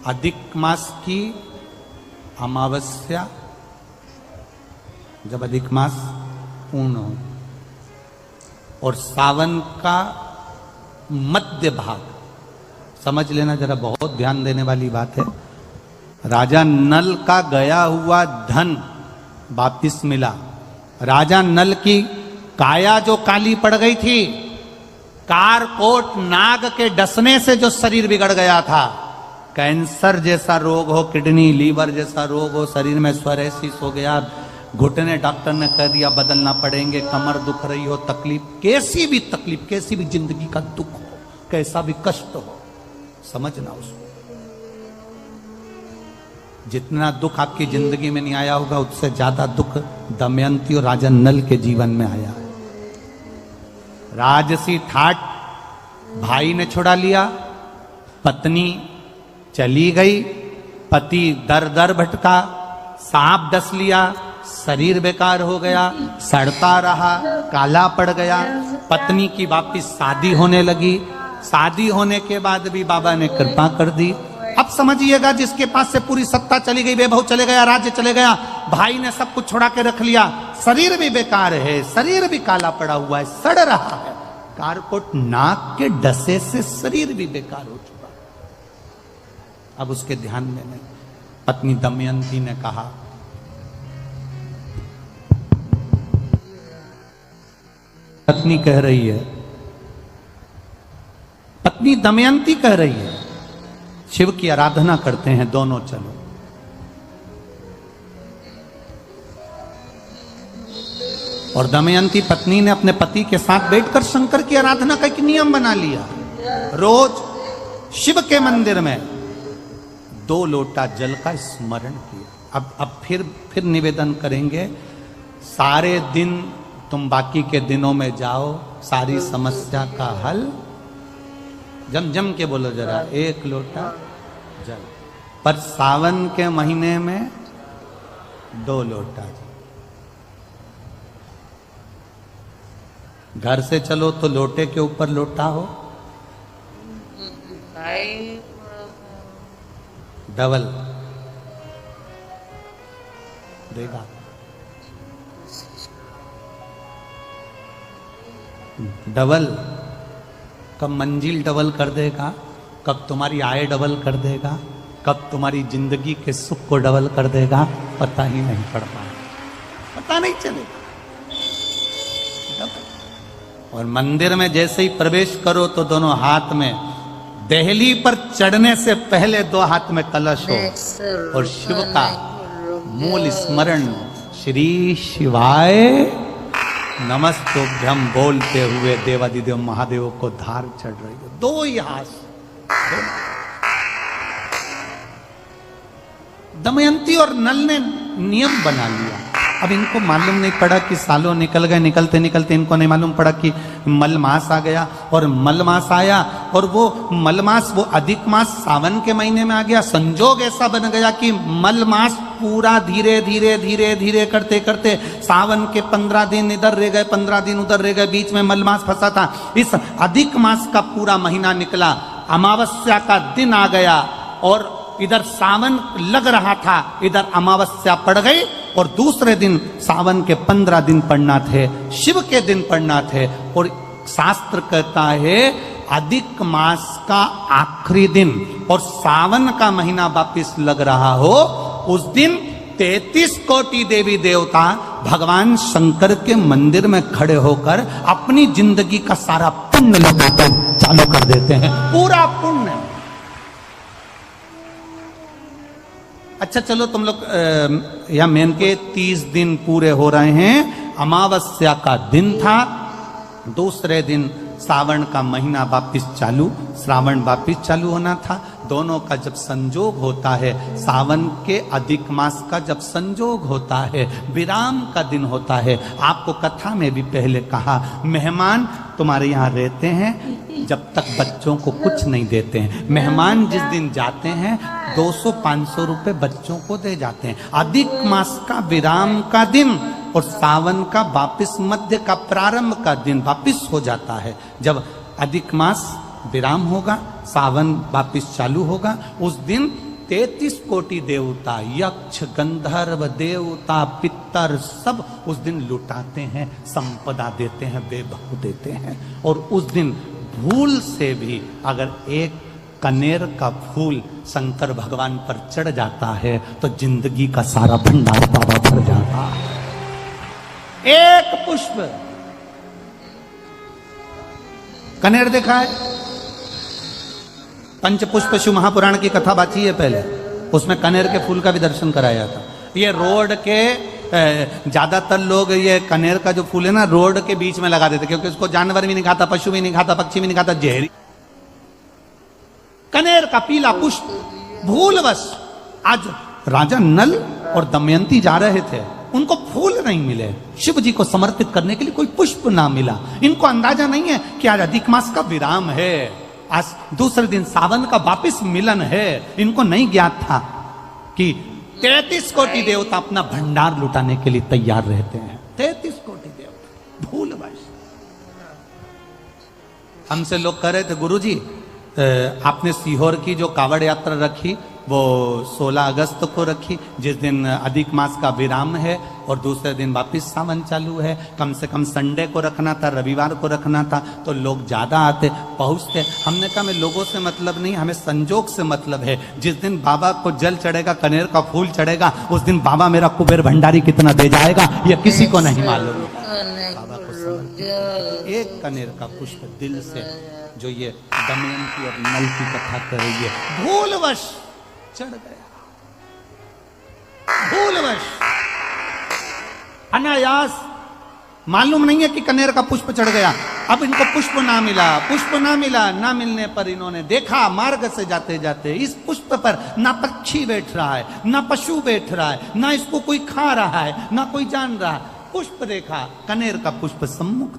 अधिक मास की अमावस्या, जब अधिक मास पूर्ण हो, और सावन का मध्य भाग, समझ लेना जरा, बहुत ध्यान देने वाली बात है। राजा नल का गया हुआ धन वापिस मिला। राजा नल की काया जो काली पड़ गई थी, कारकोट नाग के डसने से जो शरीर बिगड़ गया था, कैंसर जैसा रोग हो, किडनी लीवर जैसा रोग हो, शरीर में स्वरेसिस हो गया, घुटने डॉक्टर ने कह दिया बदलना पड़ेंगे, कमर दुख रही हो, तकलीफ, कैसी भी तकलीफ, कैसी भी जिंदगी का दुख हो, कैसा भी कष्ट हो, समझना उसको। जितना दुख आपकी जिंदगी में नहीं आया होगा, उससे ज्यादा दुख दमयंती और राजा नल के जीवन में आया है। राजसी ठाट भाई ने छुड़ा लिया, पत्नी चली गई, पति दर दर भटका, सांप डस लिया, शरीर बेकार हो गया, सड़ता रहा, काला पड़ गया। पत्नी की वापिस शादी होने लगी, शादी होने के बाद भी बाबा ने कृपा कर दी। अब समझिएगा, जिसके पास से पूरी सत्ता चली गई, वैभव चले गया, राज्य चले गया, भाई ने सब कुछ छुड़ा के रख लिया, शरीर भी बेकार है, शरीर भी काला पड़ा हुआ है, सड़ रहा है, कारकोट नाक के डसे से शरीर भी बेकार हो चुका। अब उसके ध्यान में नहीं, पत्नी दमयंती ने कहा, पत्नी कह रही है, पत्नी दमयंती कह रही है, शिव की आराधना करते हैं दोनों, चलो। और दमयंती पत्नी ने अपने पति के साथ बैठकर शंकर की आराधना का एक नियम बना लिया। रोज शिव के मंदिर में 2 लोटा जल का स्मरण किया। अब फिर निवेदन करेंगे, सारे दिन तुम बाकी के दिनों में जाओ, सारी समस्या का हल, जम जम के बोलो जरा, 1 लोटा जल, पर सावन के महीने में 2 लोटा जल। घर से चलो तो लोटे के ऊपर लोटा हो, डबल देगा, डबल। कब मंजिल डबल कर देगा, कब तुम्हारी आय डबल कर देगा, कब तुम्हारी जिंदगी के सुख को डबल कर देगा, पता ही नहीं पड़ पाएगा, पता नहीं चलेगा। और मंदिर में जैसे ही प्रवेश करो तो दोनों हाथ में, देहली पर चढ़ने से पहले 2 हाथ में कलश हो, और शिव का मूल स्मरण, श्री शिवाय नमस्तुभ्यम बोलते हुए देवादिदेव महादेव को धार चढ़ रही हो, 2 ही हाथ। दमयंती और नल ने नियम बना लिया। अब इनको मालूम नहीं पड़ा कि सालों निकल गए, निकलते निकलते इनको नहीं मालूम पड़ा कि मलमास आ गया, और मलमास आया, और वो मलमास, वो अधिक मास सावन के महीने में आ गया। संजोग ऐसा बन गया कि मलमास पूरा धीरे धीरे धीरे धीरे करते करते सावन के 15 दिन इधर रह गए, 15 दिन उधर रह गए, बीच में मलमास फंसा था। इस अधिक मास का पूरा महीना निकला, अमावस्या का दिन आ गया, और इधर सावन लग रहा था, इधर अमावस्या पड़ गई, और दूसरे दिन सावन के 15 दिन पड़ना थे, शिव के दिन पड़ना थे। और शास्त्र कहता है अधिक मास का आखिरी दिन और सावन का महीना वापिस लग रहा हो, उस दिन 33 कोटि देवी देवता भगवान शंकर के मंदिर में खड़े होकर अपनी जिंदगी का सारा पुण्य लौटाना चालू कर देते हैं, पूरा पुण्य। अच्छा चलो, तुम लोग या मेन के 30 दिन पूरे हो रहे हैं। अमावस्या का दिन था, दूसरे दिन सावन का महीना वापिस चालू, श्रावण वापिस चालू होना था। दोनों का जब संजोग होता है, सावन के अधिक मास का जब संजोग होता है, विराम का दिन होता है। आपको कथा में भी पहले कहा, मेहमान तुम्हारे यहाँ रहते हैं जब तक बच्चों को कुछ नहीं देते हैं। मेहमान जिस दिन जाते हैं 200-500 रुपए बच्चों को दे जाते हैं। अधिक मास का विराम का दिन और सावन का वापिस मध्य का प्रारंभ का दिन वापिस हो जाता है। जब अधिक मास विराम होगा, सावन वापिस चालू होगा, उस दिन 33 कोटि देवता, यक्ष, गंधर्व, देवता, पितर सब उस दिन लुटाते हैं, संपदा देते हैं, वैभव देते हैं। और उस दिन भूल से भी अगर एक कनेर का फूल शंकर भगवान पर चढ़ जाता है तो जिंदगी का सारा भंडार बाबा भर जाता है। एक पुष्प, कनेर देखा है? पंचपुष्प शिव महापुराण की कथा बाची है पहले, उसमें कनेर के फूल का भी दर्शन कराया था। ये रोड के ज्यादातर लोग ये कनेर का जो फूल है ना रोड के बीच में लगा देते, क्योंकि उसको जानवर भी नहीं खाता, पशु भी नहीं खाता, पक्षी भी नहीं खाता, जहरी। कनेर का पीला पुष्प, भूलवश आज राजा नल और दमयंती जा रहे थे, उनको फूल नहीं मिले, शिव जी को समर्पित करने के लिए कोई पुष्प ना मिला। इनको अंदाजा नहीं है कि आज अधिक मास का विराम है, आज दूसरे दिन सावन का वापिस मिलन है। इनको नहीं ज्ञात था कि 33 कोटि देवता अपना भंडार लुटाने के लिए तैयार रहते हैं। 33 कोटि देवता भूलवश। हमसे लोग कह रहे थे गुरुजी आपने सीहोर की जो कावड़ यात्रा रखी वो 16 अगस्त को रखी, जिस दिन अधिक मास का विराम है और दूसरे दिन वापिस सावन चालू है, कम से कम संडे को रखना था, रविवार को रखना था, तो लोग ज्यादा आते पहुंचते। हमने कहा हमें लोगों से मतलब नहीं, हमें संजोग से मतलब है। जिस दिन बाबा को जल चढ़ेगा, कनेर का फूल चढ़ेगा, उस दिन बाबा मेरा कुबेर भंडारी कितना दे जाएगा ये किसी को नहीं मालूम। बाबा को समर्पित एक कनेर का पुष्प दिल से, जो ये दमयंती और नल की कथा कर रही है, भूलवश चढ़ गया, भूलवश, अनायास, मालूम नहीं है कि कनेर का पुष्प चढ़ गया। अब इनको पुष्प ना मिला, पुष्प ना मिला, ना मिलने पर इन्होंने देखा मार्ग से जाते जाते इस पुष्प पर ना पक्षी बैठ रहा है, ना पशु बैठ रहा है, ना इसको कोई खा रहा है, ना कोई जान रहा है। पुष्प देखा, कनेर का पुष्प सम्मुख